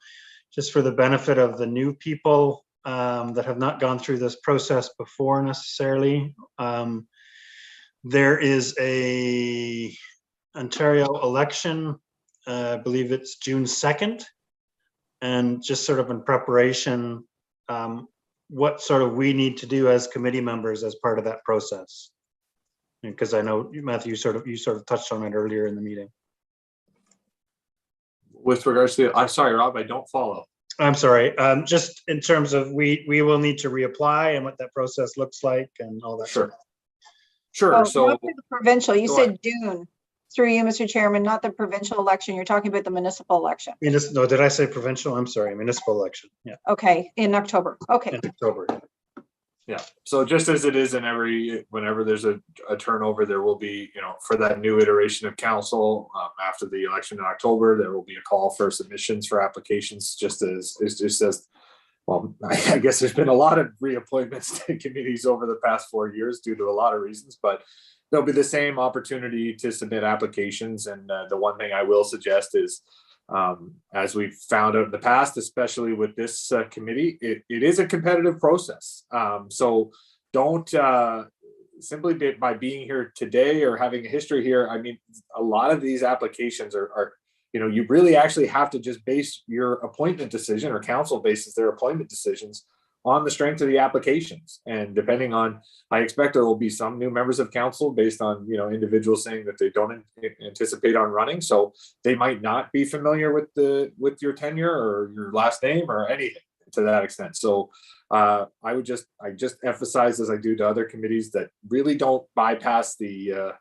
just for the benefit of the new people that have not gone through this process before necessarily. There is a Ontario election, I believe it's June 2nd. And just sort of in preparation, what sort of we need to do as committee members as part of that process. Because I know, Matthew, you sort of touched on it earlier in the meeting. With regards to, I'm sorry, Rob, I don't follow. I'm sorry, just in terms of we will need to reapply and what that process looks like and all that. Sure. Oh, Sure, so. not for the provincial, you Go said June. Through you, Mr. Chairman, not the provincial election. You're talking about the municipal election. No, did I say provincial? I'm sorry, municipal election. Yeah, Okay, in October. Okay. in October. Yeah, so just as it is in whenever there's a turnover, there will be, for that new iteration of council, after the election in October, there will be a call for submissions for applications, just as, well, I guess there's been a lot of reappointments to committees over the past 4 years due to a lot of reasons, but there'll be the same opportunity to submit applications. And the one thing I will suggest is, as we've found out in the past, especially with this committee, it is a competitive process. So don't simply by being here today or having a history here. I mean, a lot of these applications are you really actually have to just base your appointment decision, or council bases their appointment decisions on the strength of the applications. And depending on, I expect there will be some new members of council based on, individuals saying that they don't anticipate on running. So they might not be familiar with your tenure or your last name or anything to that extent. So I just emphasize, as I do to other committees, that really don't bypass the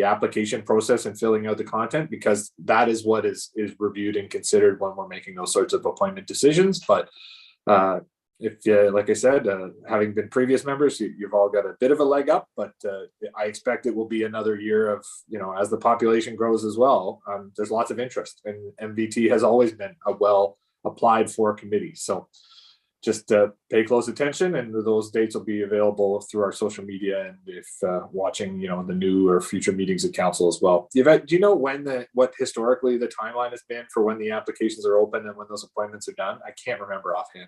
application process and filling out the content, because that is what is reviewed and considered when we're making those sorts of appointment decisions. But if, like I said, having been previous members, you've all got a bit of a leg up, but I expect it will be another year of, as the population grows as well, there's lots of interest, and MVT has always been a well applied for committee. So just pay close attention, and those dates will be available through our social media, and if watching, the new or future meetings of council as well. Yvette, do you know what historically the timeline has been for when the applications are open and when those appointments are done? I can't remember offhand.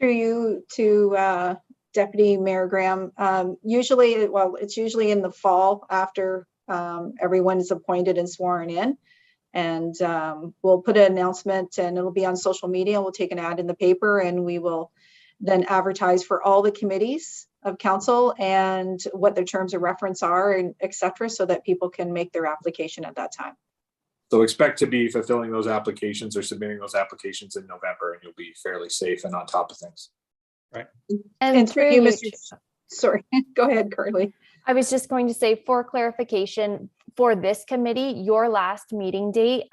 Through you to Deputy Mayor Graham. It's usually in the fall after everyone is appointed and sworn in. And we'll put an announcement, and it'll be on social media. We'll take an ad in the paper, and we will then advertise for all the committees of council and what their terms of reference are, and et cetera, so that people can make their application at that time. So expect to be fulfilling those applications or submitting those applications in November, and you'll be fairly safe and on top of things. Right. And through you, Mr. Sorry, go ahead, Carly. I was just going to say, for clarification, for this committee, your last meeting date,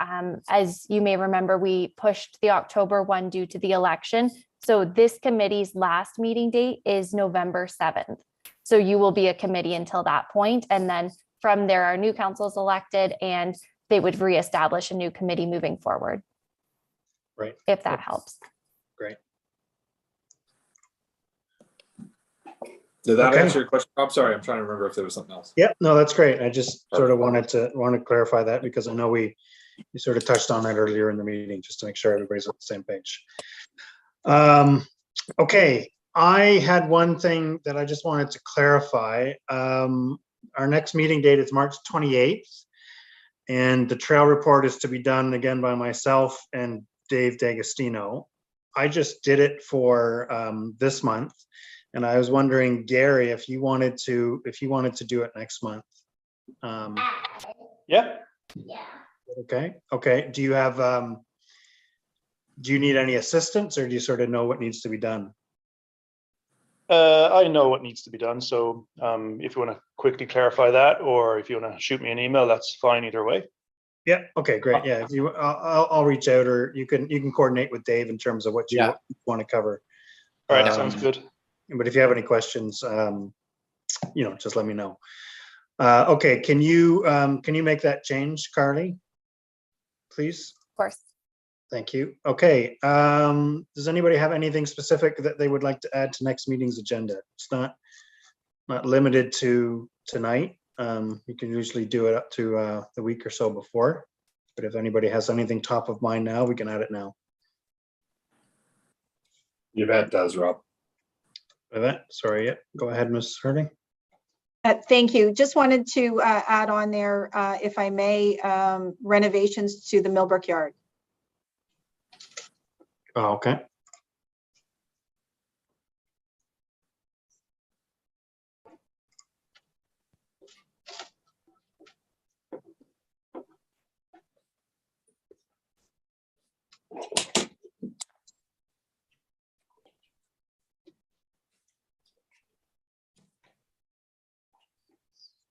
as you may remember, we pushed the October one due to the election. So this committee's last meeting date is November 7th. So you will be a committee until that point. And then from there, our new council is elected, and they would reestablish a new committee moving forward. Right. If that helps. Great. Did that Okay. answer your question? I'm sorry, I'm trying to remember if there was something else. Yep, no, that's great. I just sort of wanted to clarify that because I know we sort of touched on that earlier in the meeting, just to make sure everybody's on the same page. Okay, I had one thing that I just wanted to clarify. Our next meeting date is March 28th, and the trail report is to be done again by myself and Dave D'Agostino. I just did it for this month, and I was wondering, Gary, if you wanted to do it next month. Yeah. Okay. Do you need any assistance, or do you sort of know what needs to be done? I know what needs to be done. So if you want to quickly clarify that, or if you want to shoot me an email, that's fine either way. Yeah. Okay. Great. Yeah. If you, I'll reach out, or you can coordinate with Dave in terms of what you want to cover. All right. Sounds good. But if you have any questions, just let me know. Okay. Can you make that change, Carly? Please. Of course. Thank you. Okay. Does anybody have anything specific that they would like to add to next meeting's agenda? It's not limited to tonight. You can usually do it up to the week or so before. But if anybody has anything top of mind now, we can add it now. Yvette does, Rob. Yvette, sorry. Yeah. Go ahead, Ms. Harding. Thank you. Just wanted to add on there, if I may, renovations to the Millbrook yard. Oh, okay.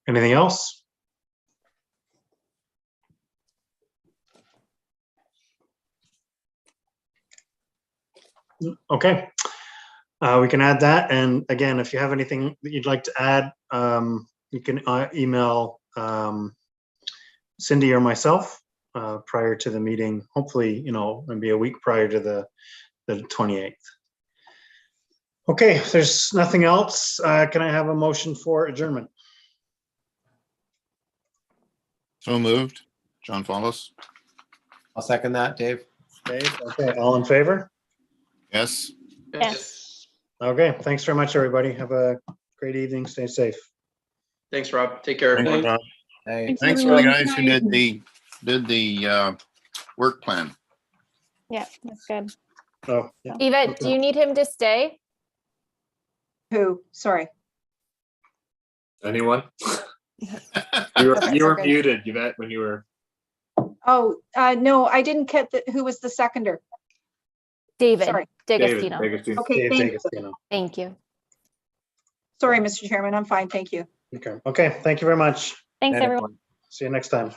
Anything else? Okay. We can add that. And again, if you have anything that you'd like to add, you can email Cindy or myself prior to the meeting, hopefully, maybe a week prior to the 28th. Okay, if there's nothing else, can I have a motion for adjournment? So moved. John Follis. I'll second that, Dave. Dave, okay, all in favor? Yes. Yes. Okay, thanks very much, everybody. Have a great evening. Stay safe. Thanks, Rob. Take care. Thanks, Rob. Hey. Thanks for the guys who did the work plan. Yeah, that's good. Oh, yeah. Yvette, do you need him to stay? Who? Sorry. Anyone? Okay, You were good. muted, Yvette, when you were. Oh, no, I didn't get who was the seconder. David Sorry. D'Agostino. D'Agostino. Okay, Dave thank you. D'Agostino. Thank you. Sorry, Mr. Chairman, I'm fine, thank you. Okay, thank you very much. Thanks, everyone. See you next time.